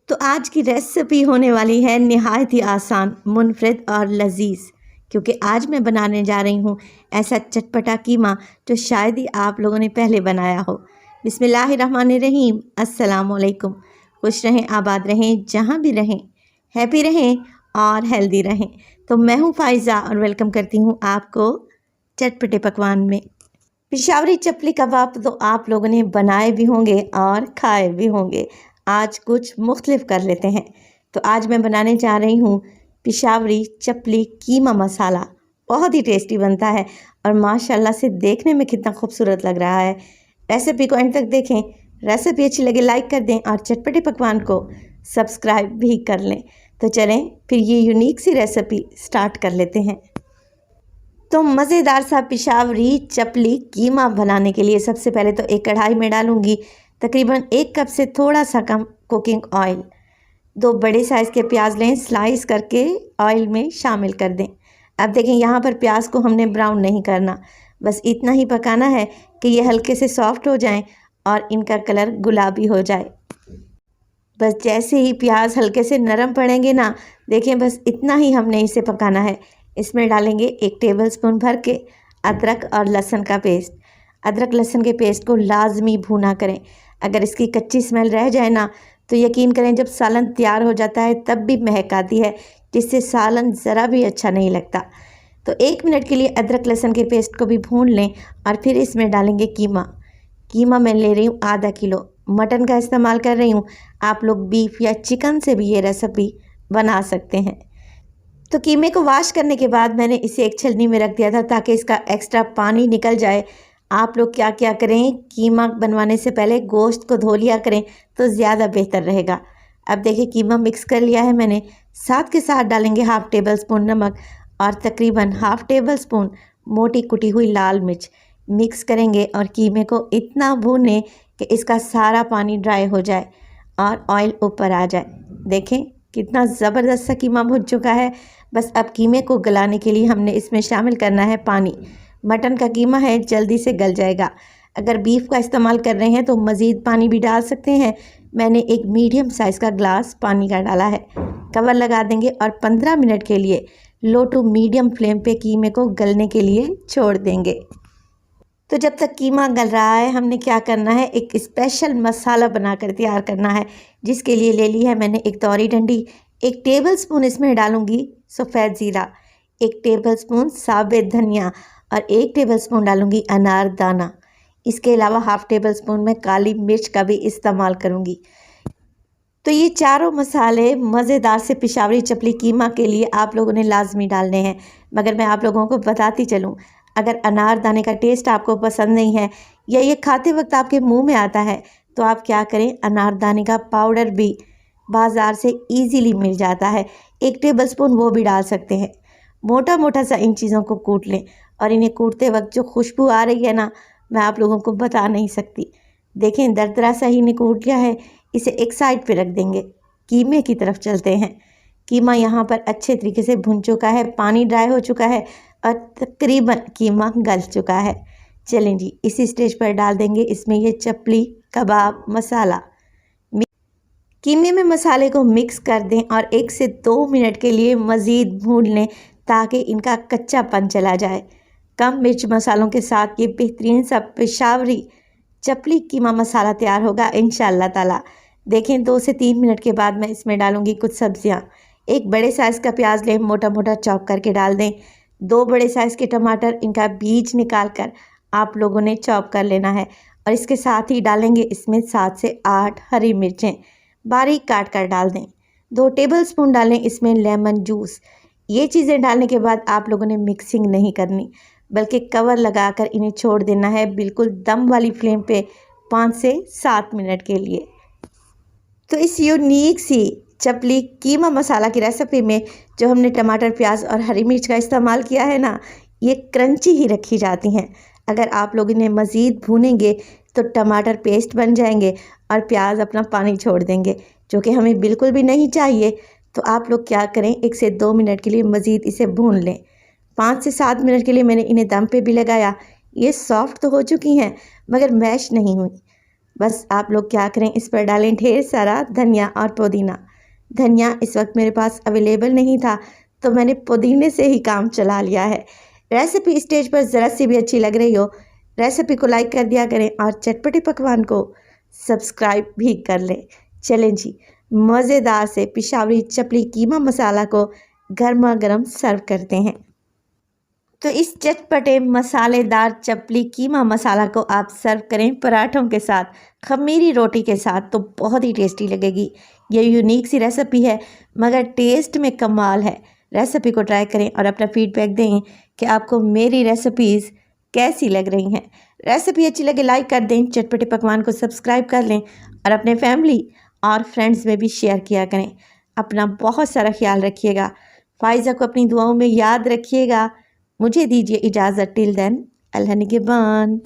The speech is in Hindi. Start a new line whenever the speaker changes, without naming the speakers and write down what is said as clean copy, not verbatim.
तो आज की रेसिपी होने वाली है नहायत ही आसान, मुनफरिद और लजीज, क्योंकि आज मैं बनाने जा रही हूँ ऐसा चटपटा कीमा जो शायद ही आप लोगों ने पहले बनाया हो। बिस्मिल्लाहिर्रहमानिर्रहीम, अस्सलाम वालेकुम। खुश रहें, आबाद रहें, जहाँ भी रहें, हैप्पी रहें और हेल्दी रहें। तो मैं हूँ फ़ाइज़ा और वेलकम करती हूँ आपको चटपटे पकवान में। पिशावरी चपली कबाब तो आप लोगों ने बनाए भी होंगे और खाए भी होंगे। आज कुछ मुख्तलिफ कर लेते हैं। तो आज मैं बनाने जा रही हूँ पिशावरी चपली कीमा मसाला। बहुत ही टेस्टी बनता है और माशाल्लाह से देखने में कितना खूबसूरत लग रहा है। रेसिपी को एंड तक देखें। रेसिपी अच्छी लगे लाइक कर दें और चटपटे पकवान को सब्सक्राइब भी कर लें। तो चलें फिर ये यूनिक सी रेसिपी स्टार्ट कर लेते हैं। तो मज़ेदार सा पिशावरी चपली कीमा बनाने के लिए सबसे पहले तो एक कढ़ाई में डालूंगी तकरीबन 1 कप से थोड़ा सा कम कुकिंग ऑयल। 2 बड़े साइज़ के प्याज लें, स्लाइस करके ऑयल में शामिल कर दें। अब देखें यहाँ पर प्याज को हमने ब्राउन नहीं करना, बस इतना ही पकाना है कि ये हल्के से सॉफ्ट हो जाएं और इनका कलर गुलाबी हो जाए। बस जैसे ही प्याज हल्के से नरम पड़ेंगे ना, देखें बस इतना ही हमने इसे पकाना है। इसमें डालेंगे 1 टेबलस्पून भर के अदरक और लहसुन का पेस्ट। अदरक लहसुन के पेस्ट को लाजमी भूना करें। अगर इसकी कच्ची स्मेल रह जाए ना तो यकीन करें जब सालन तैयार हो जाता है तब भी महक आती है, जिससे सालन ज़रा भी अच्छा नहीं लगता। तो 1 मिनट के लिए अदरक लहसुन के पेस्ट को भी भून लें और फिर इसमें डालेंगे कीमा मैं ले रही हूँ आधा किलो। मटन का इस्तेमाल कर रही हूँ, आप लोग बीफ या चिकन से भी ये रेसिपी बना सकते हैं। तो कीमे को वॉश करने के बाद मैंने इसे एक छलनी में रख दिया था ताकि इसका एक्स्ट्रा पानी निकल जाए। आप लोग क्या करें, कीमा बनवाने से पहले गोश्त को धो लिया करें तो ज़्यादा बेहतर रहेगा। अब देखिए कीमा मिक्स कर लिया है मैंने। साथ के साथ डालेंगे 1/2 टेबलस्पून नमक और तकरीबन 1/2 टेबलस्पून मोटी कुटी हुई लाल मिर्च। मिक्स करेंगे और कीमे को इतना भूनें कि इसका सारा पानी ड्राई हो जाए और ऑयल ऊपर आ जाए। देखें कितना ज़बरदस्त सा कीमा भुन चुका है। बस अब कीमे को गलाने के लिए हमने इसमें शामिल करना है पानी। मटन का कीमा है, जल्दी से गल जाएगा। अगर बीफ का इस्तेमाल कर रहे हैं तो मज़ीद पानी भी डाल सकते हैं। मैंने एक मीडियम साइज़ का ग्लास पानी का डाला है। कवर लगा देंगे और 15 मिनट के लिए लो टू मीडियम फ्लेम पे कीमे को गलने के लिए छोड़ देंगे। तो जब तक कीमा गल रहा है हमने क्या करना है, एक स्पेशल मसाला बनाकर तैयार करना है, जिसके लिए ले ली है मैंने एक तौरी डंडी। 1 टेबलस्पून इसमें डालूंगी सफ़ेद ज़ीरा, 1 टेबलस्पून साबुत धनिया और 1 टेबलस्पून डालूंगी अनार दाना। इसके अलावा 1/2 टेबलस्पून मैं काली मिर्च का भी इस्तेमाल करूंगी। तो ये चारों मसाले मज़ेदार से पिशावरी चपली कीमा के लिए आप लोगों ने लाजमी डालने हैं। मगर मैं आप लोगों को बताती चलूँ, अगर अनार दाने का टेस्ट आपको पसंद नहीं है या ये खाते वक्त आपके मुंह में आता है तो आप क्या करें, अनार दाने का पाउडर भी बाज़ार से इजीली मिल जाता है, 1 टेबलस्पून वो भी डाल सकते हैं। मोटा मोटा सा इन चीज़ों को कूट लें और इन्हें कूटते वक्त जो खुशबू आ रही है ना, मैं आप लोगों को बता नहीं सकती। देखें दरदरा सा ही इन्हें कूट लिया है। इसे एक साइड पे रख देंगे। कीमे की तरफ चलते हैं। कीमा यहाँ पर अच्छे तरीके से भुन चुका है, पानी ड्राई हो चुका है और तकरीबन कीमा गल चुका है। चलें जी, इसी स्टेज पर डाल देंगे इसमें ये चपली कबाब मसाला। कीमे में मसाले को मिक्स कर दें और 1 से 2 मिनट के लिए मज़ीद भून लें ताकि इनका कच्चापन चला जाए। कम मिर्च मसालों के साथ ये बेहतरीन सा पिशावरी चपली कीमा मसाला तैयार होगा इंशाअल्लाह ताला। देखें 2 से 3 मिनट के बाद मैं इसमें डालूंगी कुछ सब्जियां। 1 बड़े साइज़ का प्याज लें, मोटा मोटा चॉप करके डाल दें। 2 बड़े साइज़ के टमाटर, इनका बीज निकाल कर आप लोगों ने चॉप कर लेना है और इसके साथ ही डालेंगे इसमें 7 से 8 हरी मिर्चें बारीक काट कर डाल दें। 2 टेबलस्पून डालें इसमें लेमन जूस। ये चीज़ें डालने के बाद आप लोगों ने मिक्सिंग नहीं करनी, बल्कि कवर लगाकर इन्हें छोड़ देना है बिल्कुल दम वाली फ्लेम पे 5 से 7 मिनट के लिए। तो इस यूनिक सी चपली कीमा मसाला की रेसिपी में जो हमने टमाटर, प्याज और हरी मिर्च का इस्तेमाल किया है ना, ये क्रंची ही रखी जाती हैं। अगर आप लोग इन्हें मज़ीद भूनेंगे तो टमाटर पेस्ट बन जाएंगे और प्याज अपना पानी छोड़ देंगे, जो कि हमें बिल्कुल भी नहीं चाहिए। तो आप लोग क्या करें, 1 से 2 मिनट के लिए मज़ीद इसे भून लें। 5 से 7 मिनट के लिए मैंने इन्हें दम पे भी लगाया। ये सॉफ्ट तो हो चुकी हैं मगर मैश नहीं हुई। बस आप लोग क्या करें, इस पर डालें ढेर सारा धनिया और पुदीना। धनिया इस वक्त मेरे पास अवेलेबल नहीं था, तो मैंने पुदीने से ही काम चला लिया है। रेसिपी स्टेज पर ज़रा सी भी अच्छी लग रही हो, रेसिपी को लाइक कर दिया करें और चटपटे पकवान को सब्सक्राइब भी कर लें। चलें जी, मज़ेदार से पिशावरी चपली कीमा मसाला को गर्मा गर्म सर्व करते हैं। तो इस चटपटे मसालेदार चपली कीमा मसाला को आप सर्व करें पराठों के साथ, खमीरी रोटी के साथ, तो बहुत ही टेस्टी लगेगी। ये यूनिक सी रेसिपी है मगर टेस्ट में कमाल है। रेसिपी को ट्राई करें और अपना फीडबैक दें कि आपको मेरी रेसिपीज़ कैसी लग रही हैं। रेसिपी अच्छी लगे लाइक कर दें, चटपटे पकवान को सब्सक्राइब कर लें और अपने फैमिली और फ्रेंड्स में भी शेयर किया करें। अपना बहुत सारा ख्याल रखिएगा। फ़ाइज़ा को अपनी दुआओं में याद रखिएगा। मुझे दीजिए इजाज़त। टिल देन, अल्लाह निगहबान।